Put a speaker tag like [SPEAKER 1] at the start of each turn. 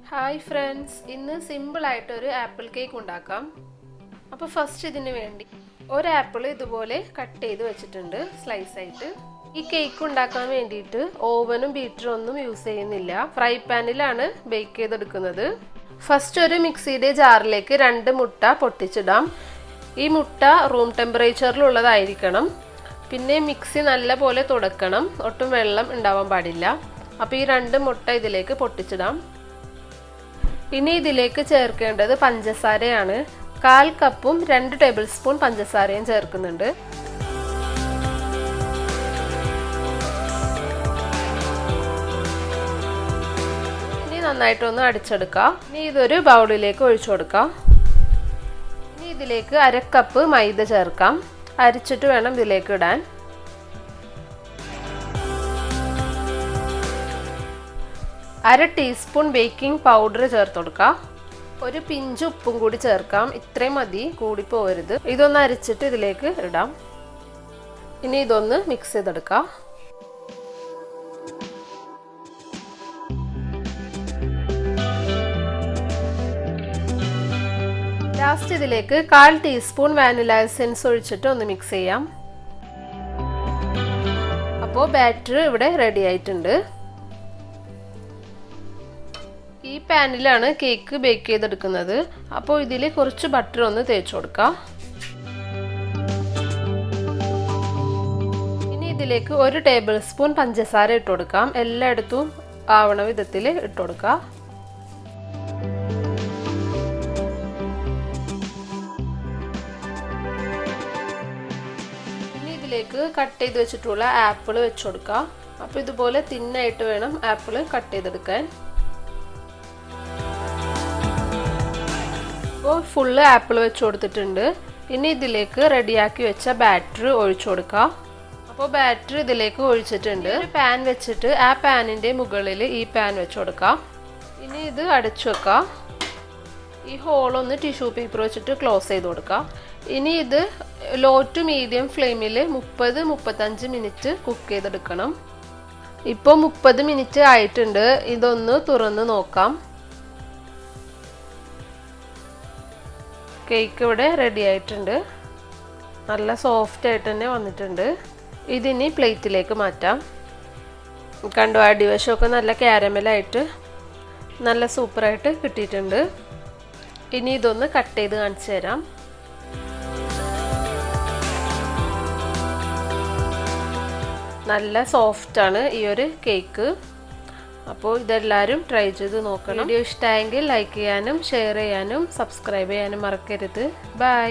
[SPEAKER 1] Hi friends, ഇന്ന് simple ആയിട്ട് ഒരു ആപ്പിൾ കേക്ക് ഉണ്ടാക്കാം. അപ്പോൾ ഫസ്റ്റ് ഇതിന് വേണ്ടി ഒരു ആപ്പിൾ ഇതുപോലെ കട്ട് ചെയ്ത് വെച്ചിട്ടുണ്ട് സ്ലൈസ് ആയിട്ട്. ഈ കേക്ക് ഉണ്ടാക്കാൻ വേണ്ടിയിട്ട് ഓവനും ബീറ്ററും ഒന്നും യൂസ് ചെയ്യുന്നില്ല. ഫ്രൈ പാനിലാണ് ബേക്ക് ചെയ്തെടുക്കുന്നത്. ഫസ്റ്റ് ഒരു മിക്സിയുടെ ജാറിലേക്ക് 2 മുട്ട പൊട്ടിച്ചിടാം. ഈ മുട്ട റൂം ടെമ്പറേച്ചറിലുള്ളതായിരിക്കണം. പിന്നെ മിക്സി നല്ല പോലെ തുടക്കണം, ഒട്ടും വെള്ളം ഉണ്ടാവാൻ പാടില്ല. അപ്പോൾ ഈ 2 മുട്ട ഇതിലേക്ക് പൊട്ടിച്ചിടാം. ഇനി ഇതിലേക്ക് ചേർക്കേണ്ടത് പഞ്ചസാരയാണ്. 1/4 കപ്പും 2 ടേബിൾ സ്പൂൺ പഞ്ചസാരയും ചേർക്കുന്നുണ്ട്. ഇനി നന്നായിട്ടൊന്ന് അടിച്ചെടുക്കാം. ഇനി ഇതൊരു ബൗളിലേക്ക് ഒഴിച്ചു കൊടുക്കാം. ഇനി ഇതിലേക്ക് 1/2 കപ്പ് മൈദ ചേർക്കാം. അരിച്ചിട്ട് വേണം ഇതിലേക്ക് ഇടാൻ. അര ടീസ്പൂൺ ബേക്കിംഗ് പൗഡർ ചേർത്ത് കൊടുക്കാം. ഒരു പിഞ്ച് ഉപ്പും കൂടി ചേർക്കാം. ഇത്രയും മതി, കൂടി പോകരുത്. ഇതൊന്ന് അരിച്ചിട്ട് ഇതിലേക്ക് ഇടാം. ഇനി ഇതൊന്ന് മിക്സ് ചെയ്തെടുക്കാം. ലാസ്റ്റ് ഇതിലേക്ക് 1/4 ടീസ്പൂൺ വാനില എസൻസ് ഒഴിച്ചിട്ട് ഒന്ന് മിക്സ് ചെയ്യാം. അപ്പോൾ ബാറ്റർ ഇവിടെ റെഡി ആയിട്ടുണ്ട്. ഈ പാനിലാണ് കേക്ക് ബേക്ക് ചെയ്തെടുക്കുന്നത്. അപ്പോൾ ഇതിൽ കുറച്ച് ബട്ടർ ഒന്ന് തേച്ച് കൊടുക്കാം. ഇനി ഇതിലേക്ക് 1 ടേബിൾ സ്പൂൺ പഞ്ചസാര ഇട്ട് കൊടുക്കാം. എല്ലായിടത്തും ആവണ വിധത്തിൽ ഇട്ട് കൊടുക്കാം. ഇനി ഇതിലേക്ക് കട്ട് ചെയ്ത് വെച്ചിട്ടുള്ള ആപ്പിൾ വെച്ച് കൊടുക്കാം. അപ്പോൾ ഇതുപോലെ തിന്നായിട്ട് വേണം ആപ്പിൾ കട്ട് ചെയ്തെടുക്കാൻ. അപ്പോൾ ഫുള്ള് ആപ്പിൾ വെച്ച് കൊടുത്തിട്ടുണ്ട്. ഇനി ഇതിലേക്ക് റെഡിയാക്കി വെച്ച ബാറ്റർ ഒഴിച്ചു കൊടുക്കാം. അപ്പോൾ ബാറ്റർ ഇതിലേക്ക് ഒഴിച്ചിട്ടുണ്ട്. ഒരു പാൻ വെച്ചിട്ട് ആ പാനിൻ്റെ മുകളിൽ ഈ പാൻ വെച്ച് കൊടുക്കാം. ഇനി ഇത് അടച്ചു വെക്കാം. ഈ ഹോളൊന്ന് ടിഷ്യൂ പേപ്പർ വെച്ചിട്ട് ക്ലോസ് ചെയ്ത് കൊടുക്കാം. ഇനി ഇത് ലോ ടു മീഡിയം ഫ്ലെയിമിൽ 30-35 മിനിറ്റ് കുക്ക് ചെയ്തെടുക്കണം. ഇപ്പോൾ 30 മിനിറ്റ് ആയിട്ടുണ്ട്. ഇതൊന്ന് തുറന്ന് നോക്കാം. കേക്ക് ഇവിടെ റെഡി ആയിട്ടുണ്ട്. നല്ല സോഫ്റ്റ് ആയിട്ട് തന്നെ വന്നിട്ടുണ്ട്. ഇതിനി പ്ലേറ്റിലേക്ക് മാറ്റാം. കണ്ടു, അടിവശമൊക്കെ നല്ല കാരമലായിട്ട് നല്ല സൂപ്പറായിട്ട് കിട്ടിയിട്ടുണ്ട്. ഇനി ഇതൊന്ന് കട്ട് ചെയ്ത് കാണിച്ചു തരാം. നല്ല സോഫ്റ്റാണ് ഈ ഒരു കേക്ക്. അപ്പോൾ ഇതെല്ലാവരും ട്രൈ ചെയ്ത് നോക്കണം. വീഡിയോ ഇഷ്ടമായെങ്കിൽ ലൈക്ക് ചെയ്യാനും ഷെയർ ചെയ്യാനും സബ്സ്ക്രൈബ് ചെയ്യാനും മറക്കരുത്. ബൈ.